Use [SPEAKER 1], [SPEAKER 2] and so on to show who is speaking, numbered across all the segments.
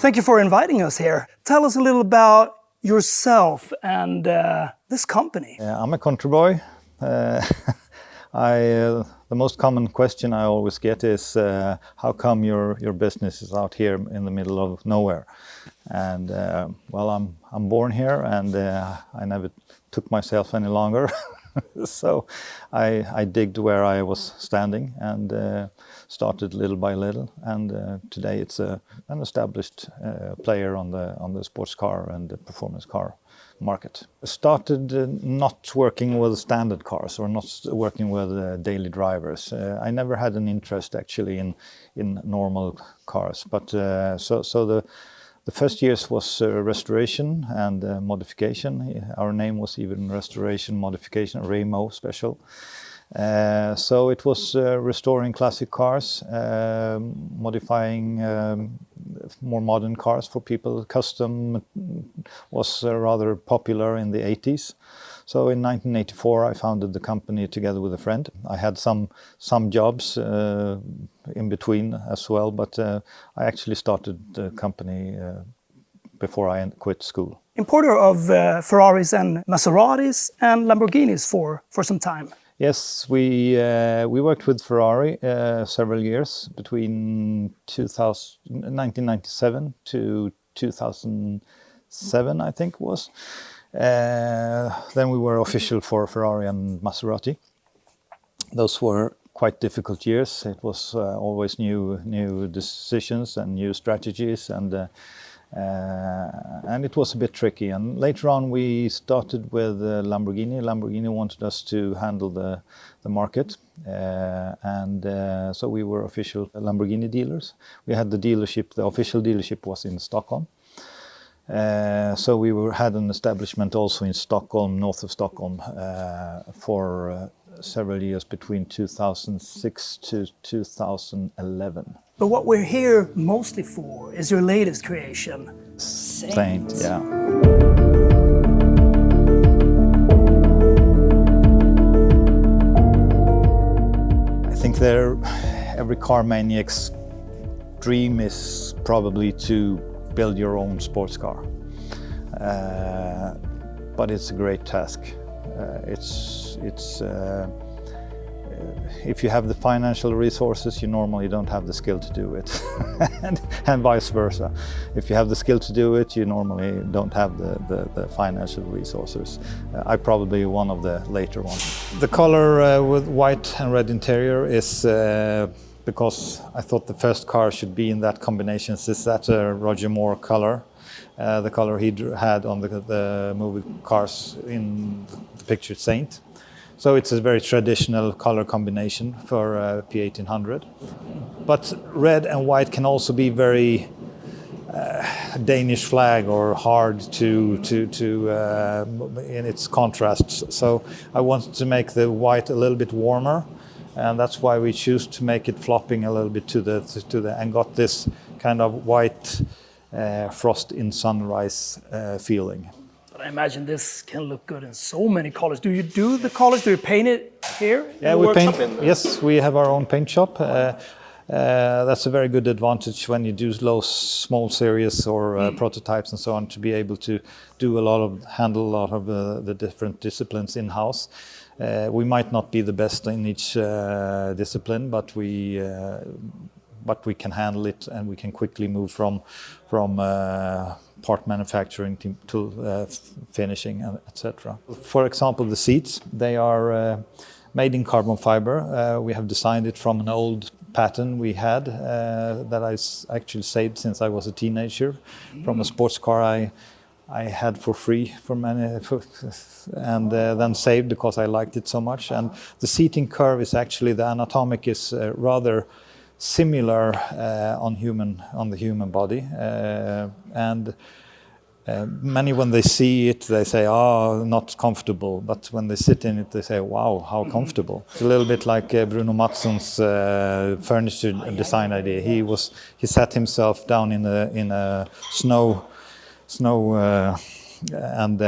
[SPEAKER 1] thank you for inviting us here. Tell us a little about yourself and this company.
[SPEAKER 2] I'm a country boy. The most common question I always get is, how come your business is out here in the middle of nowhere? And well, I'm born here, and I never took myself any longer. So I digged where I was standing and started little by little. And today it's an established player on the sports car and the performance car market. I started not working with standard cars or not working with daily drivers. I never had an interest actually in normal cars, but so the first years was restoration and modification. Our name was even restoration, modification, Remo special. So it was restoring classic cars, modifying more modern cars for people. Custom was rather popular in the 80s. So in 1984 I founded the company together with a friend. I had some jobs in between as well, but I actually started the company before I quit school.
[SPEAKER 1] Importer of Ferraris and Maseratis and Lamborghinis for some time.
[SPEAKER 2] Yes, we worked with Ferrari several years between 1997 to 2007, I think it was. Then we were official for Ferrari and Maserati. Those were quite difficult years. It was always new decisions and new strategies, and it was a bit tricky. And later on we started with Lamborghini. Lamborghini wanted us to handle the market, and so we were official Lamborghini dealers. We had the official dealership was in Stockholm. So we had an establishment also in Stockholm, north of Stockholm, for several years between 2006 to 2011.
[SPEAKER 1] But what we're here mostly for is your latest creation, Saint.
[SPEAKER 2] Yeah. I think every car maniac's dream is probably to build your own sports car. But it's a great task. If you have the financial resources, you normally don't have the skill to do it, and vice versa. If you have the skill to do it, you normally don't have the financial resources. I'm probably one of the later ones. The color with white and red interior is because I thought the first car should be in that combination. Is that a Roger Moore color? The color he had on the movie cars in the pictured Saint. So it's a very traditional color combination for P1800. But red and white can also be very Danish flag or hard to in its contrasts. So I wanted to make the white a little bit warmer, and that's why we choose to make it flopping a little bit to the and got this kind of white frost in sunrise feeling.
[SPEAKER 1] But I imagine this can look good in so many colors. Do you do the colors? Do you paint it here?
[SPEAKER 2] Yeah, we paint. Yes, we have our own paint shop. That's a very good advantage when you do small series or prototypes and so on, to be able to handle a lot of the different disciplines in house. We might not be the best in each discipline, but we can handle it, and we can quickly move from part manufacturing to finishing, etc. For example, the seats, they are made in carbon fiber. We have designed it from an old pattern we had that I actually saved since I was a teenager from a sports car I had for free and then saved because I liked it so much. And the seating curve is actually, the anatomic is rather similar on the human body, and many, when they see it, they say, "Oh, not comfortable." But when they sit in it, they say, "Wow, how comfortable!" It's a little bit like Bruno Matsson's furniture design idea. He sat himself down in a snow and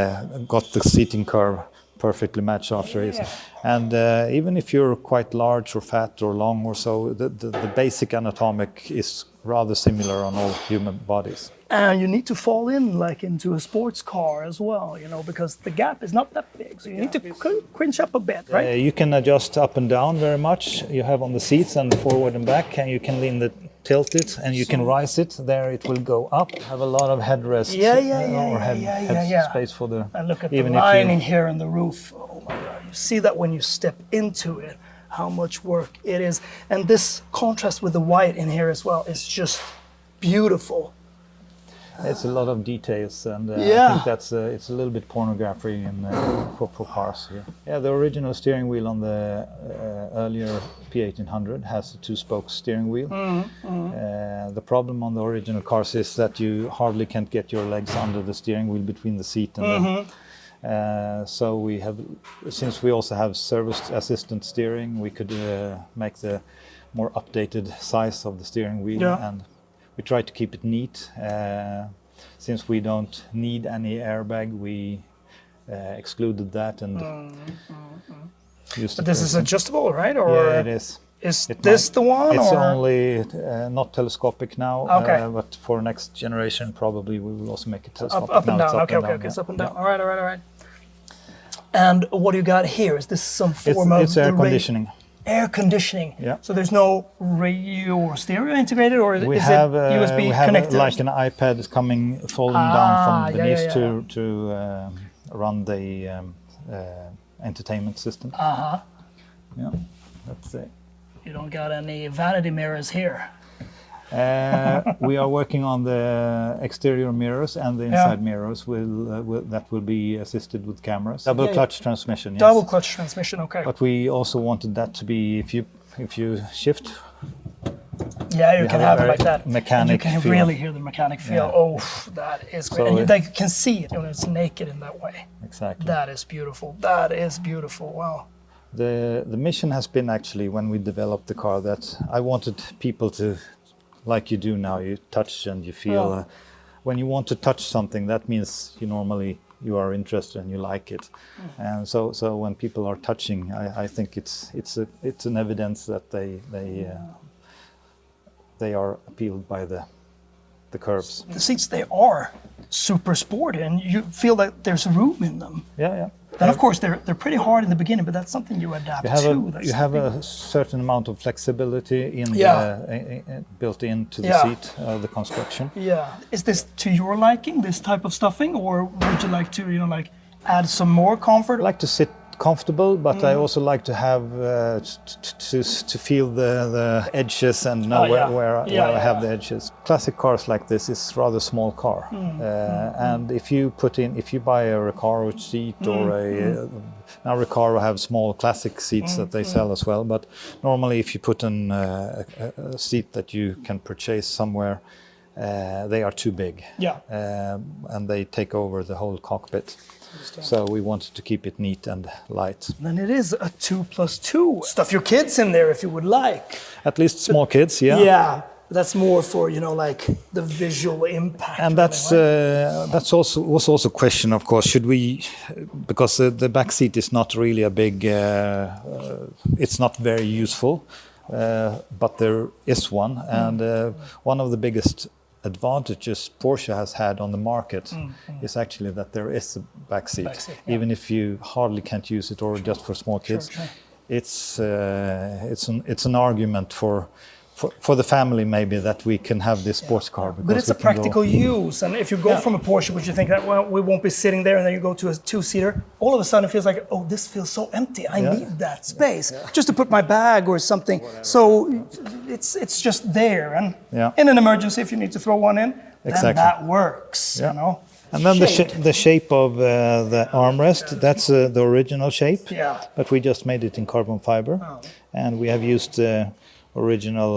[SPEAKER 2] got the seating curve perfectly matched after it. And even if you're quite large or fat or long or so, the basic anatomic is rather similar on all human bodies.
[SPEAKER 1] And you need to fall in like into a sports car as well, you know, because the gap is not that big. So you need to cringe up a bit, right?
[SPEAKER 2] You can adjust up and down very much. You have on the seats and forward and back, and you can tilt it, and you can rise it. There it will go up. Have a lot of headrest head space for the.
[SPEAKER 1] And look at the lining here in the roof. Oh my God! You see that when you step into it, how much work it is, and this contrast with the white in here as well is just beautiful.
[SPEAKER 2] It's a lot of details, and I think that's it's a little bit pornography for cars here. Yeah, the original steering wheel on the earlier P1800 has a 2-spoke steering wheel. The problem on the original cars is that you hardly can't get your legs under the steering wheel between the seat and so we have, since we also have service assistant steering, we could make the more updated size of the steering wheel, and we try to keep it neat. Since we don't need any airbag, we excluded that and used.
[SPEAKER 1] But this is adjustable, right? Or
[SPEAKER 2] yeah, it is.
[SPEAKER 1] Is this the one?
[SPEAKER 2] It's
[SPEAKER 1] or?
[SPEAKER 2] only not telescopic now,
[SPEAKER 1] okay.
[SPEAKER 2] But for next generation probably we will also make it telescopic.
[SPEAKER 1] Up and
[SPEAKER 2] now.
[SPEAKER 1] down. Okay. It's up and down. All right. And what do you got here? Is this some form of
[SPEAKER 2] it's air conditioning?
[SPEAKER 1] Air conditioning.
[SPEAKER 2] Yeah.
[SPEAKER 1] So there's no radio or stereo integrated, or is it USB connected?
[SPEAKER 2] We have like an iPad folding down from beneath to run the entertainment system. Yeah, that's it.
[SPEAKER 1] You don't got any vanity mirrors here.
[SPEAKER 2] We are working on the exterior mirrors and the inside mirrors that will be assisted with cameras. Double clutch transmission. Yes.
[SPEAKER 1] Double clutch transmission. Okay.
[SPEAKER 2] But we also wanted that to be if you shift.
[SPEAKER 1] Yeah, you can have it like that.
[SPEAKER 2] Mechanic
[SPEAKER 1] and you can
[SPEAKER 2] feel.
[SPEAKER 1] really hear the mechanic feel. Yeah. Oh, that is great.
[SPEAKER 2] So
[SPEAKER 1] and you can see it when it's naked in that way.
[SPEAKER 2] Exactly.
[SPEAKER 1] That is beautiful. That is beautiful. Wow.
[SPEAKER 2] The mission has been actually when we developed the car that I wanted people to, like you do now, you touch and you feel. When you want to touch something, that means you are interested and you like it. And so when people are touching, I think it's an evidence that they are appealed by the curves.
[SPEAKER 1] The seats, they are super sporty, and you feel that there's room in them.
[SPEAKER 2] Yeah.
[SPEAKER 1] And of course, they're pretty hard in the beginning, but that's something you adapt to.
[SPEAKER 2] You have a certain amount of flexibility built into the seat, the construction.
[SPEAKER 1] Yeah. Is this to your liking, this type of stuffing, or would you like to, add some more comfort?
[SPEAKER 2] I like to sit comfortable, but I also like to have to feel the edges and know where I have the edges. Classic cars like this is rather small car, and if you buy a Recaro seat or now Recaro have small classic seats that they sell as well, but normally if you put in a seat that you can purchase somewhere, they are too big, and they take over the whole cockpit. So we wanted to keep it neat and light.
[SPEAKER 1] Then it is a 2+2. Stuff your kids in there if you would like.
[SPEAKER 2] At least small kids, yeah.
[SPEAKER 1] Yeah, that's more for like the visual impact.
[SPEAKER 2] And that's also a question, of course. Should we, because the back seat is not really a big, it's not very useful, but there is one, and one of the biggest advantages Porsche has had on the market is actually that there is a back seat. Even if you hardly can't use it or just for small kids. Sure. It's an argument for the family maybe that we can have this sports car.
[SPEAKER 1] But it's a practical use, and if you go from a Porsche, which you think that we won't be sitting there, and then you go to a 2-seater, all of a sudden it feels like, oh, this feels so empty. I need that space just to put my bag or something. So it's just there, and in an emergency, if you need to throw one in, then that works.
[SPEAKER 2] And then the shape of the armrest, that's the original shape, but we just made it in carbon fiber, and we have used original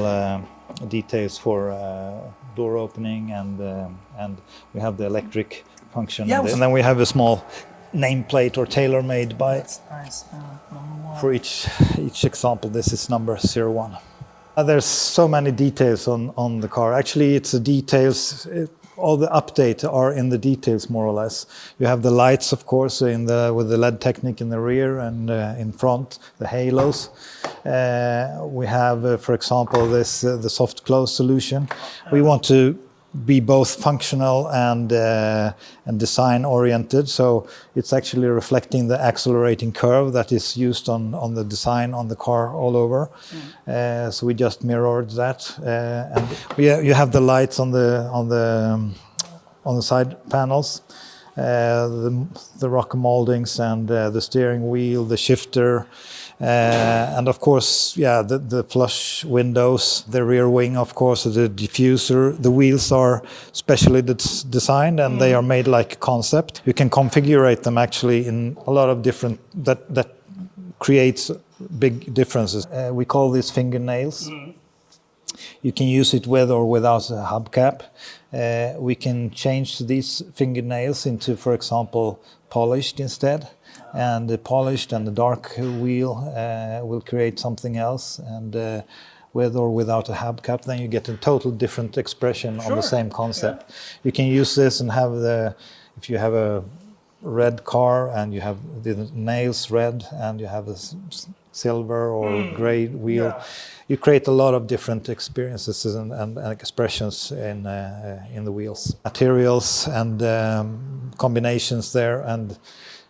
[SPEAKER 2] details for door opening, and we have the electric function, and then we have a small nameplate or tailor-made by.
[SPEAKER 1] That's nice.
[SPEAKER 2] For each example. This is number 01. There's so many details on the car. Actually, it's the details. All the updates are in the details, more or less. You have the lights, of course, with the LED technique in the rear and in front, the halos. We have, for example, the soft close solution. We want to be both functional and design oriented. So it's actually reflecting the accelerating curve that is used on the design on the car all over. So we just mirrored that, and you have the lights on the side panels, the rocker moldings, and the steering wheel, the shifter. And of course, the flush windows, the rear wing, of course, the diffuser. The wheels are specially designed, and they are made like a concept. You can configure them actually in a lot of different, that creates big differences. We call these fingernails. You can use it with or without a hubcap. We can change these fingernails into, for example, polished instead. And the polished and the dark wheel will create something else. And with or without a hubcap, then you get a total different expression on the same concept. Yeah. You can use this and have if you have a red car and you have the nails red and you have a silver or gray wheel, you create a lot of different experiences and expressions in the wheels. Materials and combinations there, and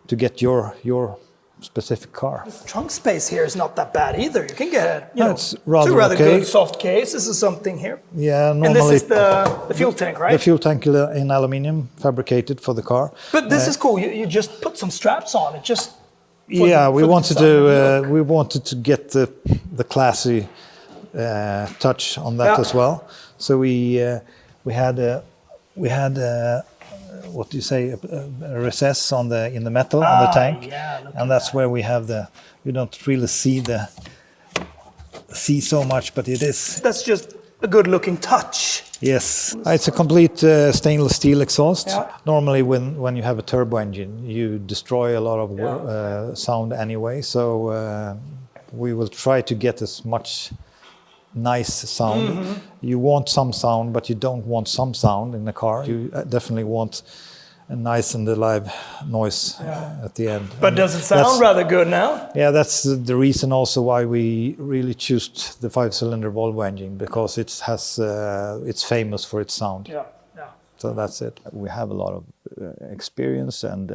[SPEAKER 2] to get your specific car.
[SPEAKER 1] The trunk space here is not that bad either. You can get
[SPEAKER 2] it's
[SPEAKER 1] two rather
[SPEAKER 2] okay.
[SPEAKER 1] good soft case. This is something here.
[SPEAKER 2] Yeah, normally.
[SPEAKER 1] And this is the fuel tank, right?
[SPEAKER 2] The fuel tank in aluminium, fabricated for the car.
[SPEAKER 1] But this is cool. You just put some straps on it. Just
[SPEAKER 2] we wanted to get the classy touch on that as well. So we had what do you say, a recess in the metal on the tank, and that's where we have you don't really see so much, but it is.
[SPEAKER 1] That's just a good looking touch.
[SPEAKER 2] Yes, it's a complete stainless steel exhaust. Yeah. Normally when you have a turbo engine, you destroy a lot of sound anyway, so we will try to get as much nice sound. You want some sound, but you don't want some sound in the car. You definitely want a nice and alive noise at the end.
[SPEAKER 1] But does it sound rather good now?
[SPEAKER 2] Yeah, that's the reason also why we really choose the 5-cylinder Volvo engine, because it's famous for its sound. Yeah. So that's it. We have a lot of experience and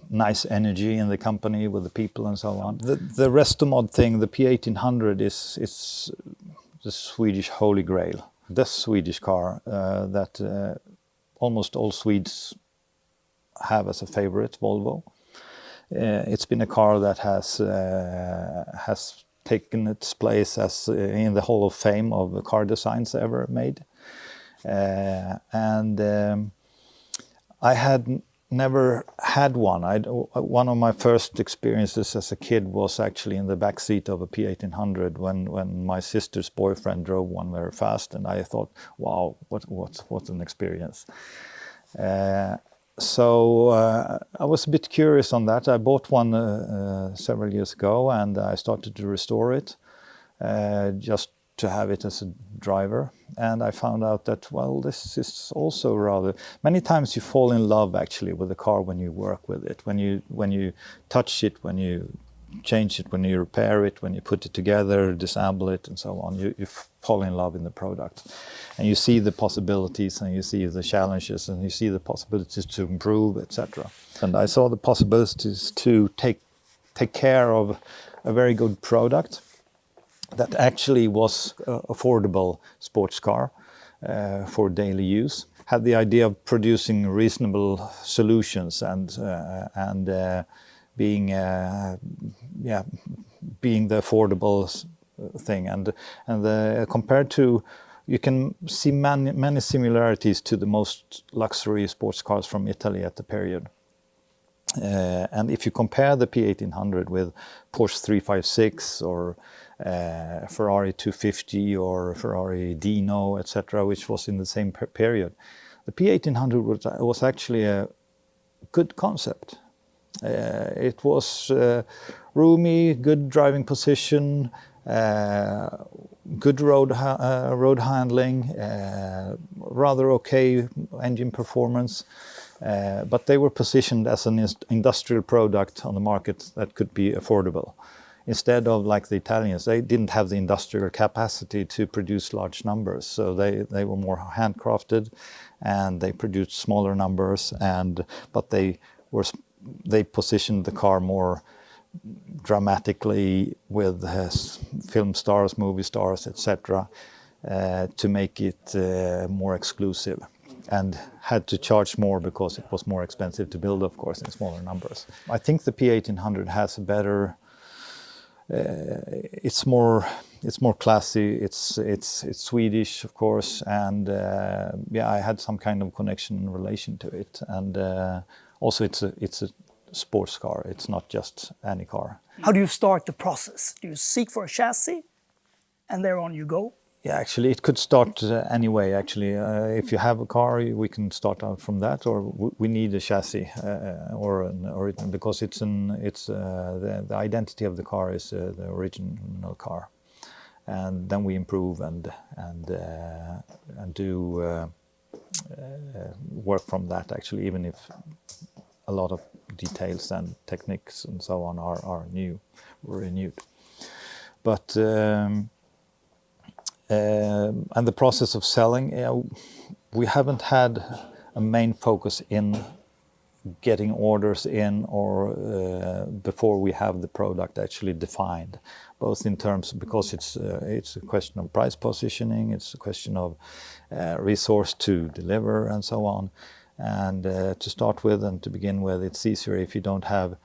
[SPEAKER 2] nice energy in the company with the people and so on. The restomod thing, the P1800 is the Swedish holy grail. The Swedish car that almost all Swedes have as a favorite, Volvo. It's been a car that has taken its place as in the Hall of Fame of car designs ever made. I had never had one. One of my first experiences as a kid was actually in the back seat of a P1800 when my sister's boyfriend drove one very fast, and I thought, wow, what an experience. So I was a bit curious on that. I bought one several years ago, and I started to restore it just to have it as a driver. And I found out that, well, this is also rather... Many times you fall in love actually with the car when you work with it, when you touch it, when you change it, when you repair it, when you put it together, disassemble it and so on. You fall in love in the product. And you see the possibilities, and you see the challenges, and you see the possibilities to improve, etc. And I saw the possibilities to take care of a very good product that actually was affordable sports car for daily use. Had the idea of producing reasonable solutions and being the affordable thing. And compared to, you can see many similarities to the most luxury sports cars from Italy at the period. And if you compare the P1800 with Porsche 356 or Ferrari 250 or Ferrari Dino, etc., which was in the same period, the P1800 was actually a good concept. It was roomy, good driving position, good road handling, rather okay engine performance. But they were positioned as an industrial product on the market that could be affordable. instead of like the Italians, they didn't have the industrial capacity to produce large numbers. So they were more handcrafted, and they produced smaller numbers, but they positioned the car more dramatically with film stars, movie stars, etc., to make it more exclusive, and had to charge more because it was more expensive to build, of course, in smaller numbers. I think the P1800 has a better. It's more classy. It's Swedish, of course, and I had some kind of connection in relation to it, and also it's a sports car. It's not just any car.
[SPEAKER 1] How do you start the process? Do you seek for a chassis, and thereon you go?
[SPEAKER 2] Yeah, actually, it could start any way. Actually, if you have a car, we can start out from that, or we need a chassis or an original, because the identity of the car is the original car, and then we improve and do work from that. Actually, even if a lot of details and techniques and so on are renewed, but. And the process of selling, we haven't had a main focus in getting orders in or before we have the product actually defined, both in terms, because it's a question of price positioning, it's a question of resource to deliver and so on. And to start with and to begin with, it's easier if you don't have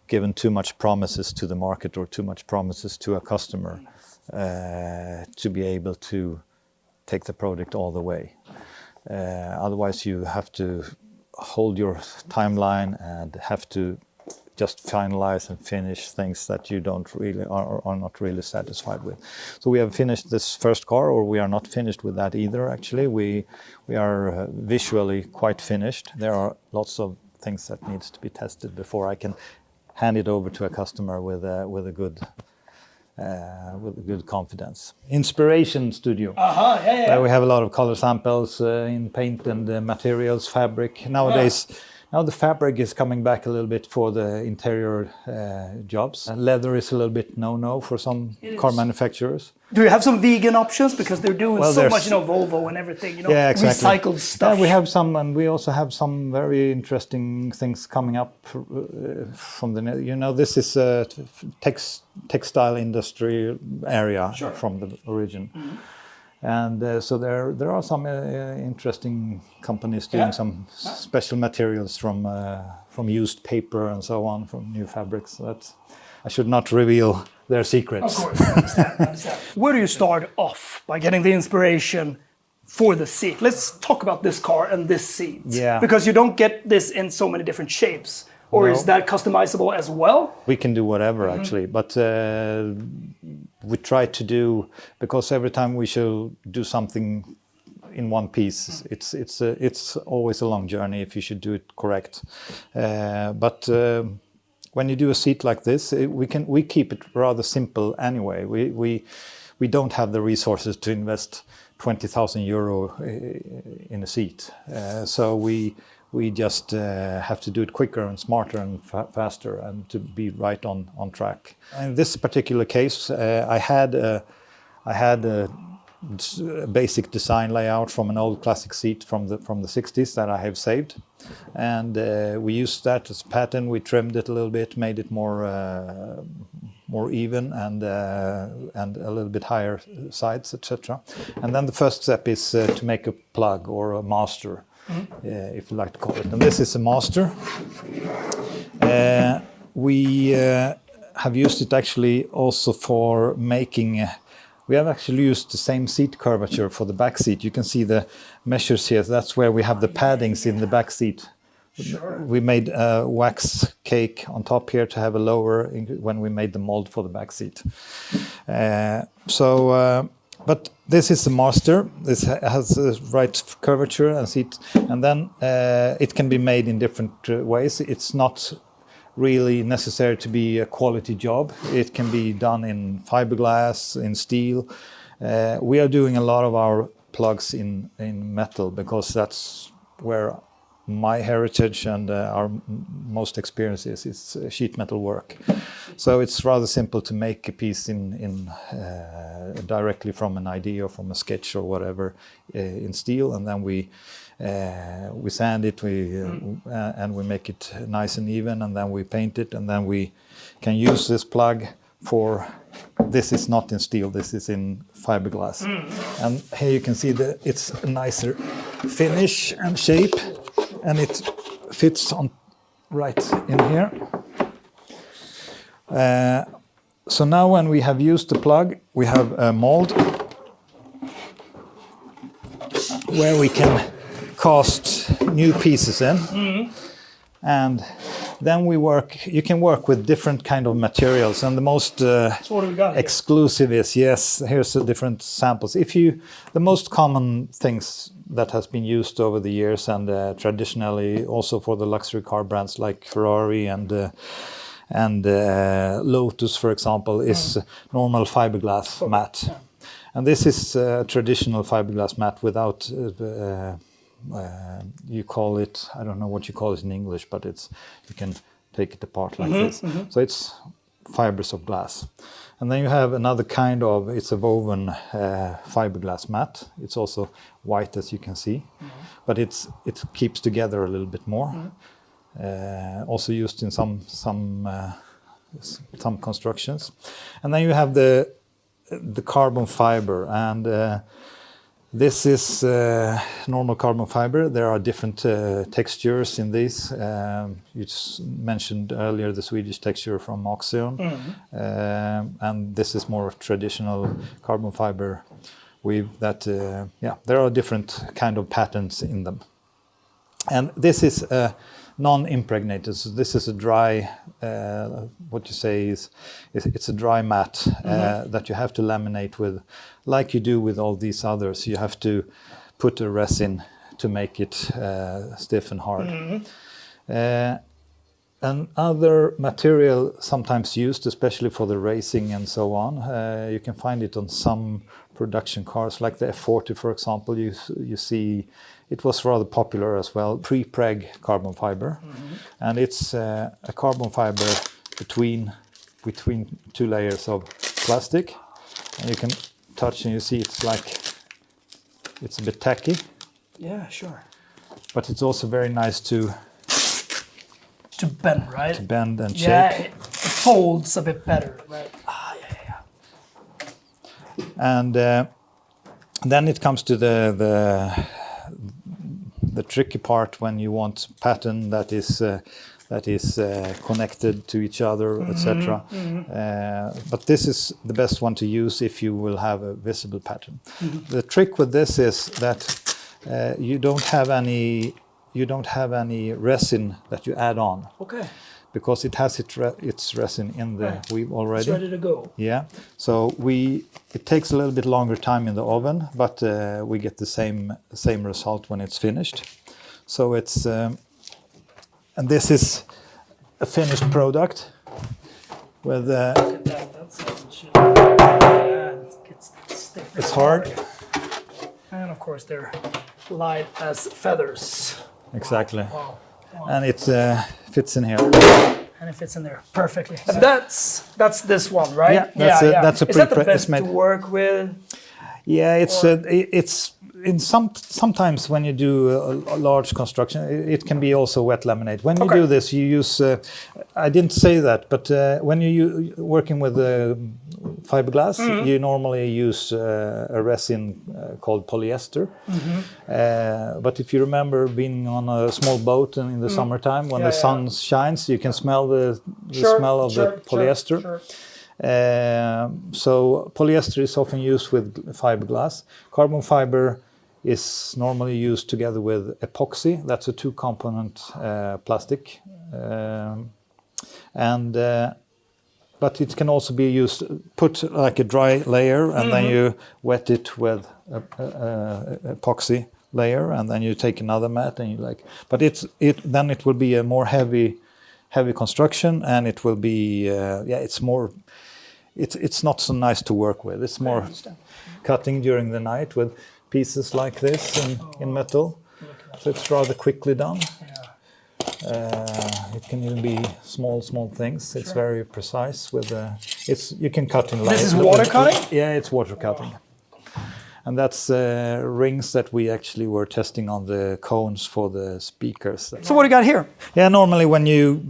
[SPEAKER 2] given too much promises to the market or too much promises to a customer. To be able to take the product all the way. Otherwise, you have to hold your timeline and have to just finalize and finish things that you don't really are not really satisfied with. So we have finished this first car, or we are not finished with that either. Actually, we are visually quite finished. There are lots of things that needs to be tested before I can hand it over to a customer with a good confidence. Inspiration studio. Where we have a lot of color samples in paint and materials, fabric. Nowadays, now the fabric is coming back a little bit for the interior jobs. Leather is a little bit no for some car manufacturers.
[SPEAKER 1] Do you have some vegan options? Because they're doing so much, Volvo and everything,
[SPEAKER 2] yeah, exactly.
[SPEAKER 1] Recycled stuff.
[SPEAKER 2] Yeah, we have some, and we also have some very interesting things coming up from the, this is a textile industry area from the origin. Mm-hmm. And so there are some interesting companies doing some special materials from used paper and so on, from new fabrics. I should not reveal their secrets.
[SPEAKER 1] Of course, I understand. Where do you start off by getting the inspiration for the seat? Let's talk about this car and this seat.
[SPEAKER 2] Yeah.
[SPEAKER 1] Because you don't get this in so many different shapes. Or is that customizable as well?
[SPEAKER 2] We can do whatever, actually, but we try to do, because every time we should do something in one piece, it's always a long journey if you should do it correct. But when you do a seat like this, we keep it rather simple anyway. We don't have the resources to invest 20,000 euro in a seat, so we just have to do it quicker and smarter and faster, and to be right on track. In this particular case, I had a basic design layout from an old classic seat from the 60s that I have saved, and we used that as a pattern. We trimmed it a little bit, made it more even and a little bit higher sides, etc. And then the first step is to make a plug or a master. If you like to call it. And this is a master. We have used it actually also for making. We have actually used the same seat curvature for the back seat. You can see the measures here. That's where we have the paddings in the back seat. Sure. We made a wax cake on top here to have a lower when we made the mold for the back seat. But this is the master. This has the right curvature and seat, and then it can be made in different ways. It's not really necessary to be a quality job. It can be done in fiberglass, in steel. We are doing a lot of our plugs in metal, because that's where my heritage and our most experience is sheet metal work. So it's rather simple to make a piece in directly from an idea or from a sketch or whatever in steel, and then we sand it, and we make it nice and even, and then we paint it, and then we can use this plug for. This is not in steel, this is in fiberglass. And here you can see that it's a nicer finish and shape, and it fits on right in here. So now when we have used the plug, we have a mold where we can cast new pieces in. And then you can work with different kind of materials, and the most
[SPEAKER 1] So what do we got here?
[SPEAKER 2] exclusive is, here's the different samples. The most common things that has been used over the years, and traditionally also for the luxury car brands like Ferrari and Lotus, for example, is normal fiberglass mat. Yeah. And this is a traditional fiberglass mat without you call it, I don't know what you call it in English, but you can take it apart like this. So it's fibers of glass. And then you have another kind of, it's a woven fiberglass mat. It's also white, as you can see, but it keeps together a little bit more. Also used in some constructions. And then you have the carbon fiber, and this is normal carbon fiber. There are different textures in these. You just mentioned earlier the Swedish texture from Maxibianca, and this is more traditional carbon fiber weave that, there are different kind of patterns in them. And this is non-impregnated, so this is a dry, what you say is it's a dry mat that you have to laminate with, like you do with all these others. You have to put a resin to make it stiff and hard. Another material sometimes used, especially for the racing and so on, you can find it on some production cars, like the F40, for example. You see it was rather popular as well, pre-preg carbon fiber. And it's a carbon fiber between two layers of plastic. And you can touch and you see it's a bit tacky. Yeah, sure. But it's also very nice to
[SPEAKER 1] bend, right?
[SPEAKER 2] To bend and shape.
[SPEAKER 1] Yeah, it folds a bit better, right?
[SPEAKER 2] And then it comes to the tricky part when you want pattern that is connected to each other, etc. But this is the best one to use if you will have a visible pattern. The trick with this is that you don't have any resin that you add on. Okay. Because it has its resin in the weave already.
[SPEAKER 1] It's ready to go.
[SPEAKER 2] Yeah. So it takes a little bit longer time in the oven, but we get the same result when it's finished. So it's and this is a finished product with. Look at that. That's stiff. It's hard.
[SPEAKER 1] And of course they're light as feathers.
[SPEAKER 2] Exactly. Wow. And it fits in here.
[SPEAKER 1] And it fits in there perfectly. And that's this one, right?
[SPEAKER 2] Yeah, that's a
[SPEAKER 1] Is that the best to work with?
[SPEAKER 2] Yeah, it's in sometimes when you do a large construction, it can be also wet laminate. When you do this, you use. I didn't say that, but when you working with fiberglass, you normally use a resin called polyester. But if you remember being on a small boat in the summertime when the sun shines, you can smell the smell of the polyester. Sure. So polyester is often used with fiberglass. Carbon fiber is normally used together with epoxy. That's a two-component plastic, but it can also be used. Put like a dry layer, and then you wet it with a epoxy layer, and then you take another mat, and But then it will be a more heavy construction, and it will be it's more. It's not so nice to work with. It's more cutting during the night with pieces like this in metal. So it's rather quickly done.
[SPEAKER 1] Yeah.
[SPEAKER 2] It can even be small things. It's very precise with you can cut in layers.
[SPEAKER 1] This is water cutting?
[SPEAKER 2] Yeah, it's water cutting. And that's rings that we actually were testing on the cones for the speakers.
[SPEAKER 1] So what do you got here?
[SPEAKER 2] Yeah, normally when you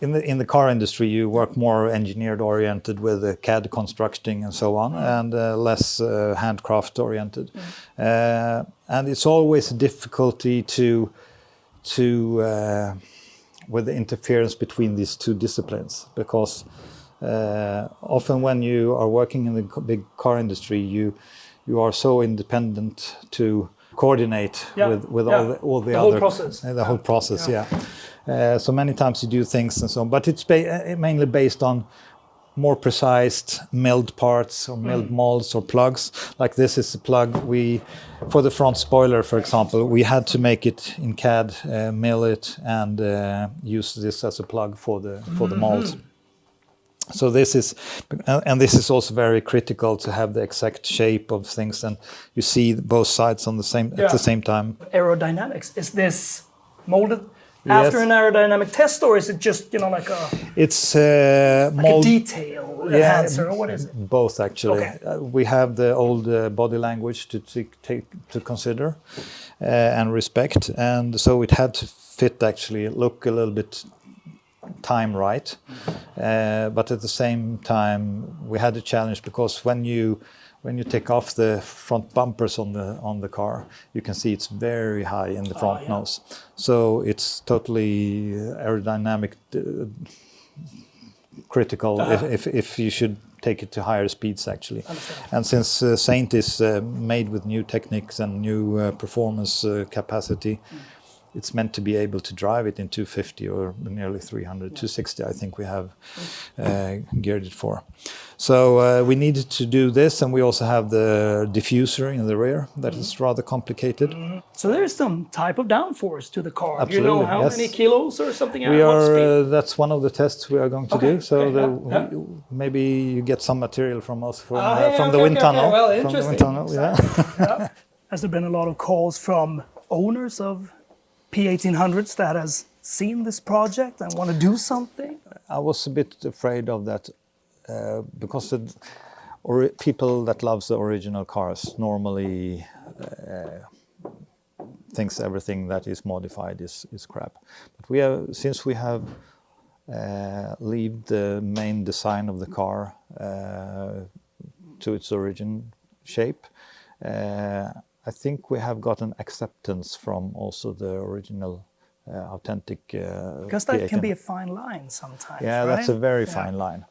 [SPEAKER 2] in the car industry you work more engineered oriented with CAD constructing and so on, and less handcraft oriented. And it's always a difficulty to with the interference between these two disciplines, because often when you are working in the big car industry, you are so independent to coordinate with all the
[SPEAKER 1] whole
[SPEAKER 2] other
[SPEAKER 1] process.
[SPEAKER 2] The whole process. So many times you do things and so on, but it's mainly based on more precise milled parts or milled molds or plugs. Like this is a plug for the front spoiler, for example, we had to make it in CAD, mill it, and use this as a plug for the mold. So this is also very critical to have the exact shape of things, and you see both sides on at the same time.
[SPEAKER 1] Aerodynamics, is this molded after an aerodynamic test, or is it just like a? It's like a detail enhancer, or what is it?
[SPEAKER 2] Both actually.
[SPEAKER 1] Okay.
[SPEAKER 2] We have the old body language to consider and respect, and so it had to fit actually, look a little bit time right, but at the same time we had a challenge, because when you take off the front bumpers on the car, you can see it's very high in the front nose, so it's totally aerodynamic critical if you should take it to higher speeds actually. And since Saint is made with new techniques and new performance capacity, it's meant to be able to drive it in 250 or nearly 300, 260 I think we have geared it for. So we needed to do this, and we also have the diffuser in the rear that is rather complicated.
[SPEAKER 1] So there's some type of downforce to the car.
[SPEAKER 2] Absolutely,
[SPEAKER 1] Do you know how
[SPEAKER 2] yes.
[SPEAKER 1] many kilos or something?
[SPEAKER 2] We
[SPEAKER 1] what speed?
[SPEAKER 2] are. That's one of the tests we are going to do. So maybe you get some material from us from the wind tunnel.
[SPEAKER 1] Well,
[SPEAKER 2] from the wind
[SPEAKER 1] interesting.
[SPEAKER 2] tunnel, yeah.
[SPEAKER 1] Has there been a lot of calls from owners of P1800s that has seen this project and want to do something?
[SPEAKER 2] I was a bit afraid of that because people that loves the original cars normally thinks everything that is modified is crap. But since we have leave the main design of the car to its origin shape, I think we have gotten acceptance from also the original authentic
[SPEAKER 1] because that can be a fine line sometimes.
[SPEAKER 2] Yeah,
[SPEAKER 1] right?
[SPEAKER 2] that's a very fine line,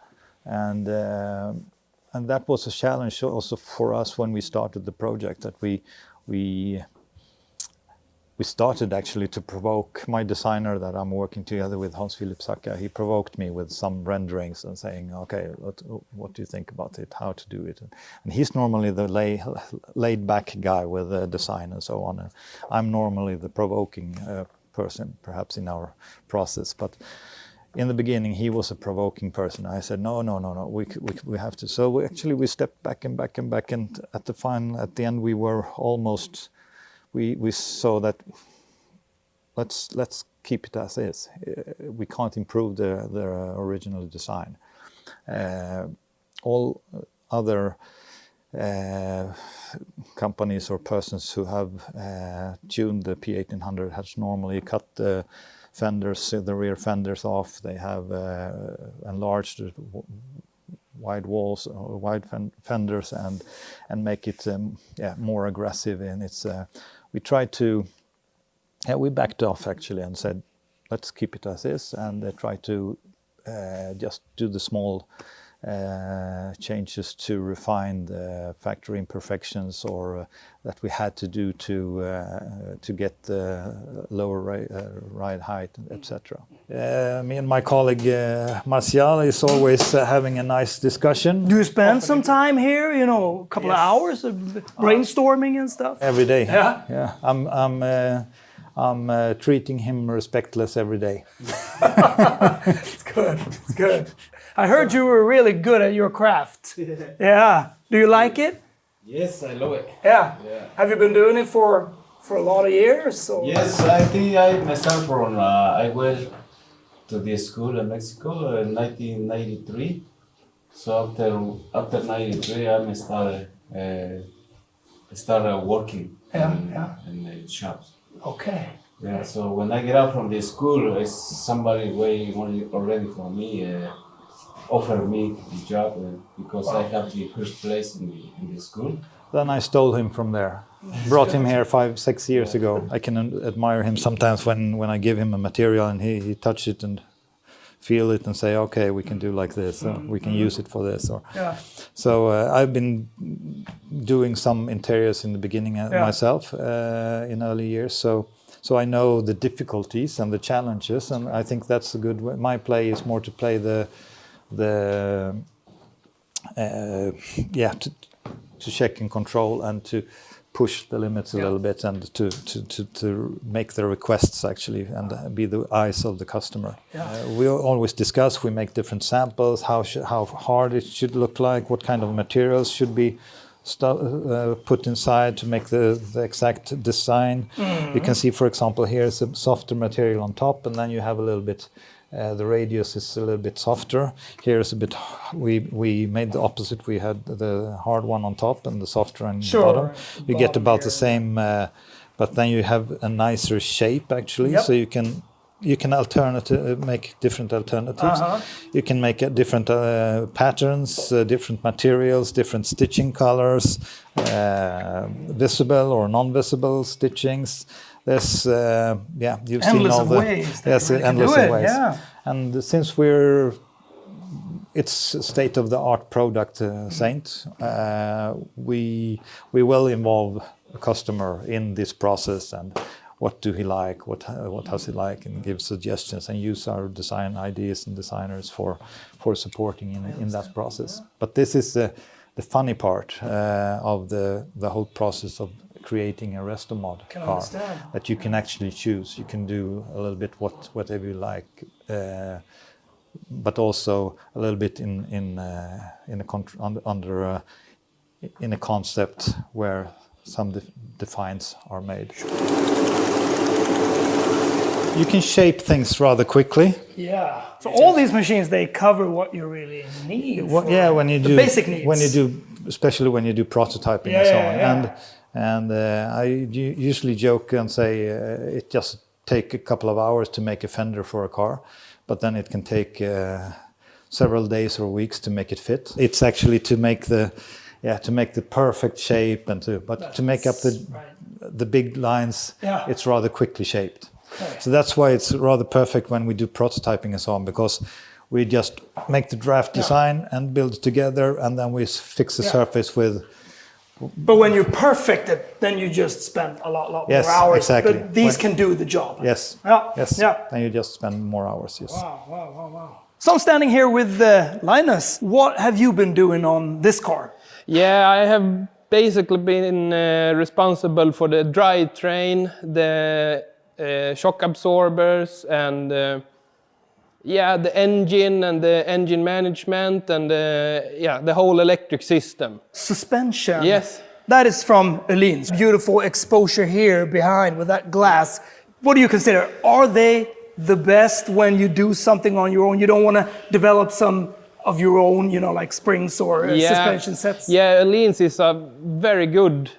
[SPEAKER 2] and that was a challenge also for us when we started the project. That we started actually to provoke my designer that I'm working together with, Hans-Philipp Sacka. He provoked me with some renderings and saying, okay, what do you think about it, how to do it? And he's normally the laid back guy with the design and so on. And I'm normally the provoking person, perhaps in our process. But in the beginning, he was a provoking person. I said, no, we have to. So we stepped back, and at the end, we were almost. We saw that let's keep it as is. We can't improve the original design. All other companies or persons who have tuned the P1800 has normally cut the fenders, the rear fenders off. They have enlarged the wide walls or wide fenders and make it more aggressive in its. We tried to, we backed off actually and said, let's keep it as is, and try to just do the small changes to refine the factory imperfections or that we had to do to get the lower ride height, etc. Me and my colleague Martial is always having a nice discussion.
[SPEAKER 1] Do you spend some time here? A couple of hours of brainstorming and stuff.
[SPEAKER 2] Every day.
[SPEAKER 1] Yeah.
[SPEAKER 2] I'm treating him respectless every day.
[SPEAKER 1] It's good. It's good. I heard you were really good at your craft. Yeah. Do you like it?
[SPEAKER 3] Yes, I love it.
[SPEAKER 1] Yeah. Have you been doing it for for a lot of years? Or?
[SPEAKER 3] Yes, I think I myself from I went to the school in Mexico in 1993. So after 93, I started working in the shops.
[SPEAKER 1] Okay.
[SPEAKER 3] Yeah. So when I get out from the school, it's somebody way already for me offered me the job because I have the first place in the school.
[SPEAKER 2] Then I stole him from there. Brought him here 5-6 years ago. I can admire him sometimes when I give him a material and he touch it and feel it and say, okay, we can do like this, or we can use it for this. Or so I've been doing some interiors in the beginning myself in early years. So I know the difficulties and the challenges, and I think that's a good way. My play is more to play to check and control and to push the limits a little bit and to make the requests actually and be the eyes of the customer. We always discuss, we make different samples, how hard it should look like, what kind of materials should be put inside to make the exact design. You can see, for example, here's a softer material on top, and then you have a little bit the radius is a little bit softer. Here is a bit. We made the opposite. We had the hard one on top and the softer on the bottom. You get about the same, but then you have a nicer shape actually. So you can make different alternatives. You can make different patterns, different materials, different stitching colors, visible or non-visible stitchings. There's you've
[SPEAKER 1] endless
[SPEAKER 2] seen all the
[SPEAKER 1] ways.
[SPEAKER 2] Yes, endless ways. And since it's a state-of-the-art product, Saint, we will involve a customer in this process and what do he like, what does he like, and give suggestions and use our design ideas and designers for supporting in that process. But this is the funny part of the whole process of creating a restomod car that you can actually choose. You can do a little bit whatever you like, but also a little bit in a concept where some defines are made. You can shape things rather quickly. Yeah.
[SPEAKER 1] So all these machines, they cover what you really need.
[SPEAKER 2] When you do
[SPEAKER 1] basic needs.
[SPEAKER 2] Especially when you do prototyping and so on. And I usually joke and say it just take a couple of hours to make a fender for a car, but then it can take several days or weeks to make it fit. It's actually to make the perfect shape and to make up the big lines. It's rather quickly shaped. Okay. So that's why it's rather perfect when we do prototyping and so on, because we just make the draft design and build it together, and then we fix the surface with.
[SPEAKER 1] But when you perfect it, then you just spend a lot more hours.
[SPEAKER 2] Exactly.
[SPEAKER 1] But these can do the job.
[SPEAKER 2] Yes. Then you just spend more hours. Yes.
[SPEAKER 1] Wow. So I'm standing here with Linus. What have you been doing on this car?
[SPEAKER 4] Yeah, I have basically been responsible for the drivetrain, the shock absorbers, and the engine and the engine management and the whole electric system.
[SPEAKER 1] Suspension.
[SPEAKER 4] Yes.
[SPEAKER 1] That is from Öhlins. Beautiful exposure here behind with that glass. What do you consider? Are they the best when you do something on your own? You don't want to develop some of your own, like springs or suspension sets? Yeah,
[SPEAKER 4] Öhlins is a very good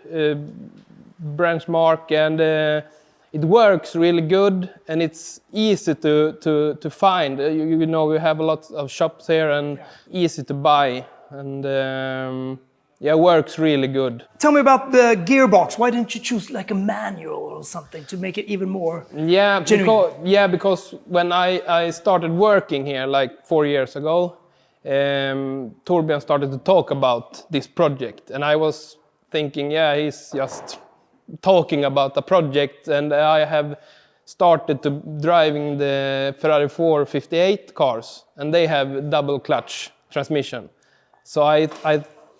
[SPEAKER 4] branch mark, and it works really good, and it's easy to find. We have a lot of shops here and easy to buy, and it works really good. Tell me about the gearbox. Why didn't you choose like a manual or something to make it even more genuine? Because when I started working here like 4 years ago, Torbjörn started to talk about this project, and I was thinking, he's just talking about a project, and I have started to driving the Ferrari 458 cars, and they have double clutch transmission. So I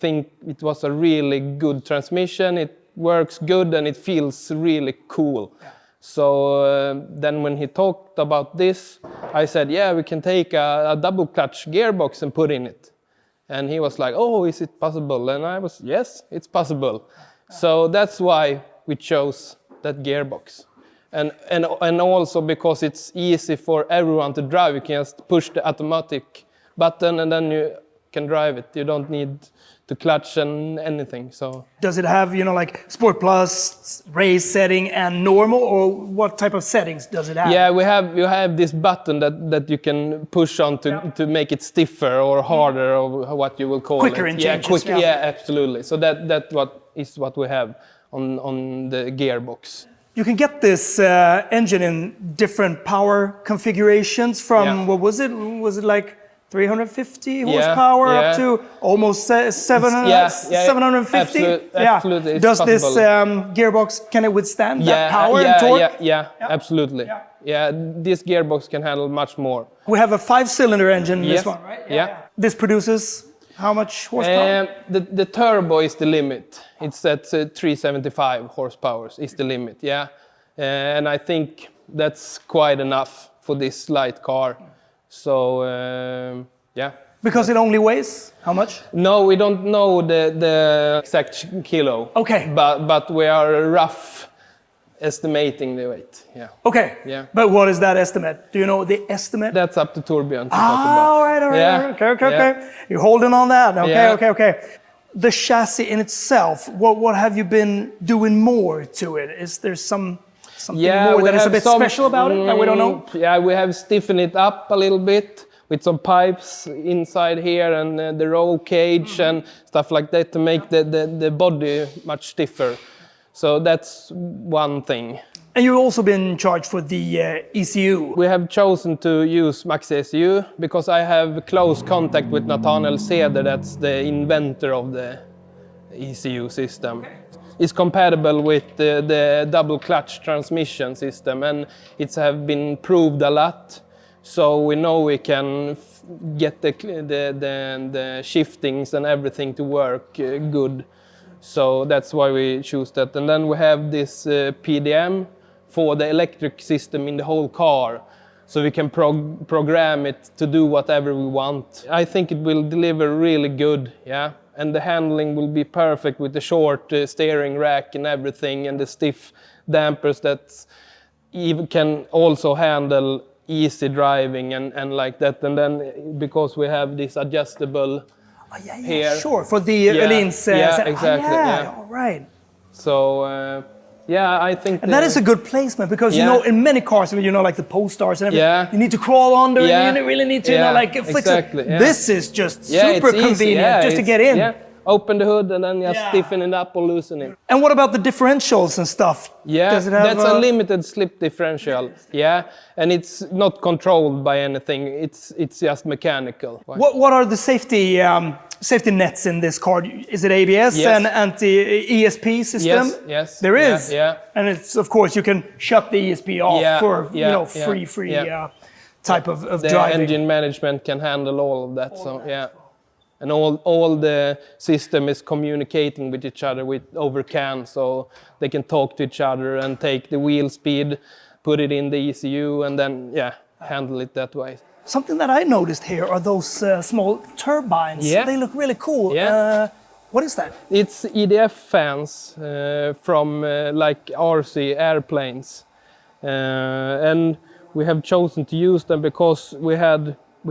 [SPEAKER 4] think it was a really good transmission. It works good and it feels really cool. So then when he talked about this, I said, we can take a double clutch gearbox and put in it. And he was like, oh, is it possible? And I was, yes, it's possible. So that's why we chose that gearbox. And also because it's easy for everyone to drive, you can just push the automatic button and then you can drive it. You don't need to clutch and anything. So
[SPEAKER 1] Does it have, you know, like Sport Plus, race setting, and normal, or what type of settings does it have?
[SPEAKER 4] yeah, you have this button that you can push on to make it stiffer or harder, or what you will call
[SPEAKER 1] Quicker
[SPEAKER 4] it.
[SPEAKER 1] in
[SPEAKER 4] Yeah,
[SPEAKER 1] changes, yeah.
[SPEAKER 4] yeah, absolutely. So that what we have on the gearbox.
[SPEAKER 1] You can get this engine in different power configurations from,
[SPEAKER 4] Yeah.
[SPEAKER 1] what was it? Was it like 350 horsepower
[SPEAKER 4] yeah.
[SPEAKER 1] up to almost 700,
[SPEAKER 4] Yeah,
[SPEAKER 1] 750?
[SPEAKER 4] absolutely, it's
[SPEAKER 1] Does this
[SPEAKER 4] possible.
[SPEAKER 1] gearbox, can it withstand that power and torque?
[SPEAKER 4] Yeah, absolutely.
[SPEAKER 1] Yeah.
[SPEAKER 4] Yeah, this gearbox can handle much more.
[SPEAKER 1] We have a 5-cylinder engine in
[SPEAKER 4] Yes.
[SPEAKER 1] this one, right?
[SPEAKER 4] Yeah.
[SPEAKER 1] This produces how much horsepower?
[SPEAKER 4] The turbo is the limit. It's at 375 horsepower is the limit, yeah. And I think that's quite enough for this light car. So, yeah.
[SPEAKER 1] Because it only weighs how much?
[SPEAKER 4] No, we don't know the exact kilo.
[SPEAKER 1] Okay.
[SPEAKER 4] But we are rough estimating the weight, yeah.
[SPEAKER 1] Okay.
[SPEAKER 4] Yeah.
[SPEAKER 1] But what is that estimate? Do you know the estimate?
[SPEAKER 4] That's up to Torbjörn to talk about.
[SPEAKER 1] All right.
[SPEAKER 4] Yeah.
[SPEAKER 1] Okay. You're holding on that.
[SPEAKER 4] Yeah.
[SPEAKER 1] Okay. The chassis in itself, what have you been doing more to it? Is there something more that is a bit special about it that we don't know?
[SPEAKER 4] Yeah, we have stiffened it up a little bit with some pipes inside here and the roll cage and stuff like that to make the body much stiffer. So that's one thing.
[SPEAKER 1] And you've also been charged for the ECU.
[SPEAKER 4] We have chosen to use Maxi because I have close contact with Nathaniel Seder, that's the inventor of the ECU system. It's compatible with the double clutch transmission system, and it's have been proved a lot. So we know we can get the shiftings and everything to work good. So that's why we choose that. And then we have this PDM for the electric system in the whole car. So we can program it to do whatever we want. I think it will deliver really good, yeah. And the handling will be perfect with the short steering rack and everything, and the stiff dampers that even can also handle easy driving and like that. And then because we have this adjustable here.
[SPEAKER 1] Sure, for the Öhlins.
[SPEAKER 4] Exactly. Yeah.
[SPEAKER 1] All right.
[SPEAKER 4] So I think.
[SPEAKER 1] And that is a good placement because you know in many cars, you know, like the Polestars and everything, you need to crawl under and you really need to you know like flex
[SPEAKER 4] exactly,
[SPEAKER 1] it. This is just super convenient just to get in.
[SPEAKER 4] Yeah. Open the hood and then just stiffen it up or loosen it.
[SPEAKER 1] And what about the differentials and stuff?
[SPEAKER 4] Yeah,
[SPEAKER 1] does it have,
[SPEAKER 4] that's a limited slip differential. Yeah, and it's not controlled by anything. It's just mechanical.
[SPEAKER 1] What are the safety nets in this car? Is it ABS and anti-ESP system?
[SPEAKER 4] Yes.
[SPEAKER 1] There is.
[SPEAKER 4] Yeah.
[SPEAKER 1] And it's of course you can shut the ESP off for free type of
[SPEAKER 4] the
[SPEAKER 1] driving.
[SPEAKER 4] The engine management can handle all of that. And all the system is communicating with each other over CAN, so they can talk to each other and take the wheel speed, put it in the ECU, and then handle it that way.
[SPEAKER 1] Something that I noticed here are those small turbines.
[SPEAKER 4] Yeah.
[SPEAKER 1] They look really cool.
[SPEAKER 4] Yeah.
[SPEAKER 1] What is that?
[SPEAKER 4] It's EDF fans from like RC airplanes, and we have chosen to use them because we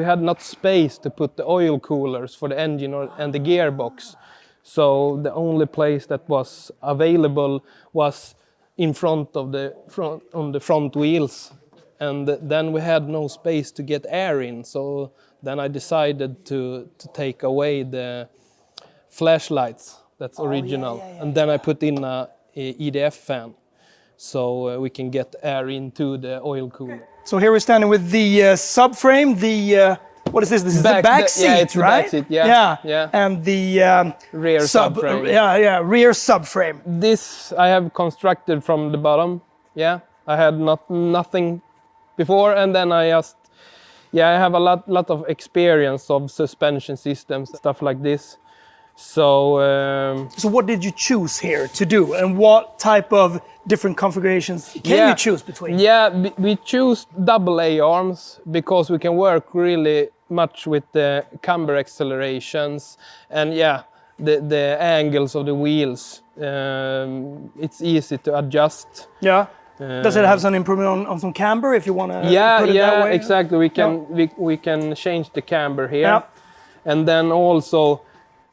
[SPEAKER 4] had not space to put the oil coolers for the engine and the gearbox. So the only place that was available was in front of on the front wheels. And then we had no space to get air in. So then I decided to take away the flashlights, that's original. And then I put in a EDF fan. So we can get air into the oil cooler.
[SPEAKER 1] So here we're standing with the subframe, what is this? This is the back seat,
[SPEAKER 4] yeah, it's
[SPEAKER 1] right?
[SPEAKER 4] The back seat, yeah.
[SPEAKER 1] And the
[SPEAKER 4] rear subframe.
[SPEAKER 1] Rear subframe.
[SPEAKER 4] This I have constructed from the bottom, yeah. I had nothing before, and then I have a lot of experience of suspension systems, stuff like this. So
[SPEAKER 1] what did you choose here to do, and what type of different configurations can you choose between?
[SPEAKER 4] Yeah, we choose double A arms because we can work really much with the camber accelerations, and the angles of the wheels. It's easy to adjust.
[SPEAKER 1] Yeah. Does it have some improvement on some camber if you want to put it that way?
[SPEAKER 4] Exactly. We can change the camber here.
[SPEAKER 1] Yeah.
[SPEAKER 4] And then also,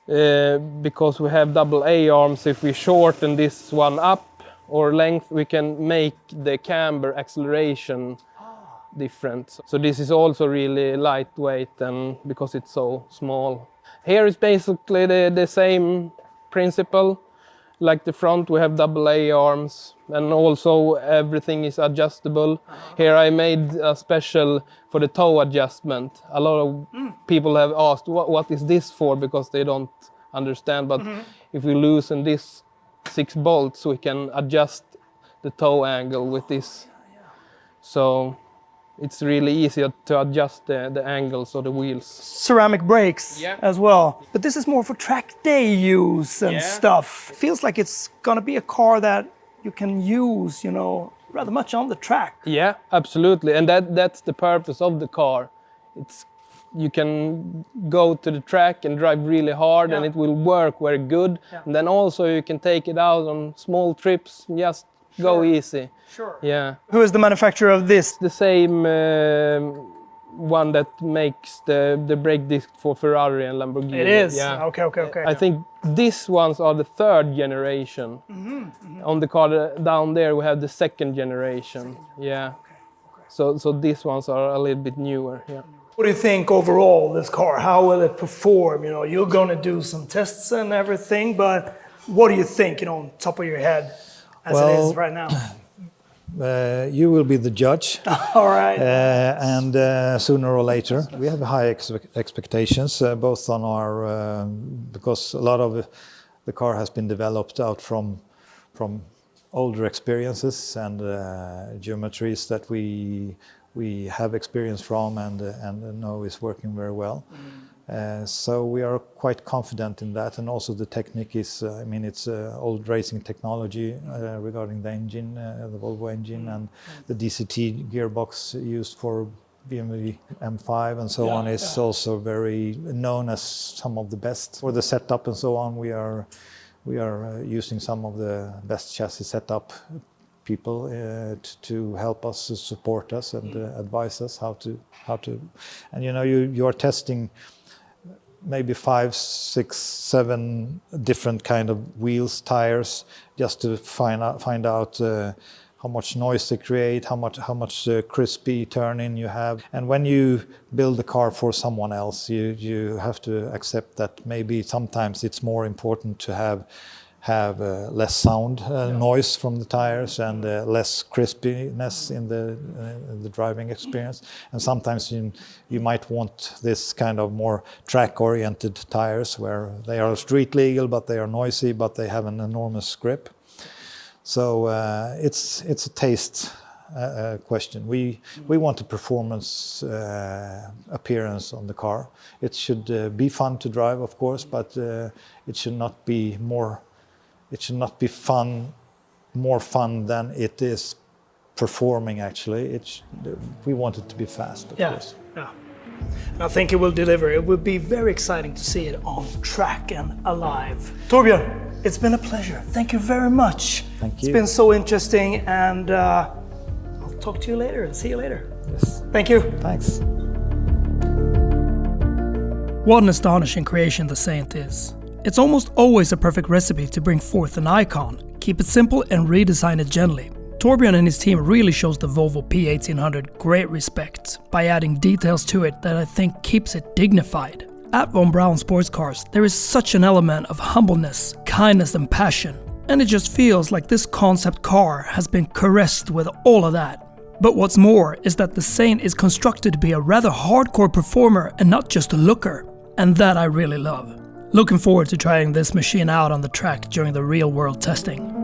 [SPEAKER 4] because we have double A arms, if we shorten this one up or length, we can make the camber acceleration different. So this is also really lightweight, and because it's so small. Here is basically the same principle. Like the front, we have double A arms, and also everything is adjustable. Here I made a special for the toe adjustment. A lot of people have asked, what is this for? Because they don't understand. But if we loosen this 6 bolts, we can adjust the toe angle with this. So it's really easy to adjust the angles of the wheels.
[SPEAKER 1] Ceramic brakes as well. But this is more for track day use and stuff. Feels like it's gonna be a car that you can use, you know, rather much on the track.
[SPEAKER 4] Yeah, absolutely. And that's the purpose of the car. You can go to the track and drive really hard and it will work very good. And then also you can take it out on small trips and just go easy.
[SPEAKER 1] Sure.
[SPEAKER 4] Yeah.
[SPEAKER 1] Who is the manufacturer of this?
[SPEAKER 4] The same one that makes the brake disc for Ferrari and Lamborghini.
[SPEAKER 1] It is?
[SPEAKER 4] Yeah.
[SPEAKER 1] Okay.
[SPEAKER 4] I think these ones are the 3rd generation. On the car down there we have the 2nd generation. Yeah. So these ones are a little bit newer. Yeah.
[SPEAKER 1] What do you think overall, this car? How will it perform? You know, you're gonna do some tests and everything, but what do you think, you know, on top of your head as it is right now?
[SPEAKER 2] You will be the judge.
[SPEAKER 1] All right.
[SPEAKER 2] And sooner or later, we have high expectations, both on our, because a lot of the car has been developed out from older experiences and geometries that we have experience from and know is working very well. So we are quite confident in that, and also the technique is, I mean, it's old racing technology regarding the engine, the Volvo engine, and the DCT gearbox used for BMW M5 and so on is also very known as some of the best. For the setup and so on, we are using some of the best chassis setup people to help us, to support us and advise us how to, and you know, you are testing maybe 5, 6, 7 different kind of wheels, tires, just to find out how much noise they create, how much crispy turn-in you have. And when you build a car for someone else, you have to accept that maybe sometimes it's more important to have less sound noise from the tires and less crispiness in the driving experience. And sometimes you might want this kind of more track-oriented tires where they are street legal, but they are noisy, but they have an enormous grip. So it's a taste question. We want a performance appearance on the car. It should be fun to drive, of course, but it should not be more. It should not be more fun than it is performing. Actually, we want it to be fast, of course.
[SPEAKER 1] Yeah. And I think it will deliver. It will be very exciting to see it on track and alive. Torbjörn, it's been a pleasure. Thank you very much.
[SPEAKER 2] Thank you.
[SPEAKER 1] It's been so interesting, and I'll talk to you later and see you later.
[SPEAKER 2] Yes.
[SPEAKER 1] Thank you.
[SPEAKER 2] Thanks.
[SPEAKER 1] What an astonishing creation the Saint is. It's almost always a perfect recipe to bring forth an icon, keep it simple and redesign it gently. Torbjörn and his team really shows the Volvo P1800 great respect by adding details to it that I think keeps it dignified. At Von Braun Sportscars, there is such an element of humbleness, kindness and passion, and it just feels like this concept car has been caressed with all of that. But what's more is that the Saint is constructed to be a rather hardcore performer and not just a looker, and that I really love. Looking forward to trying this machine out on the track during the real-world testing.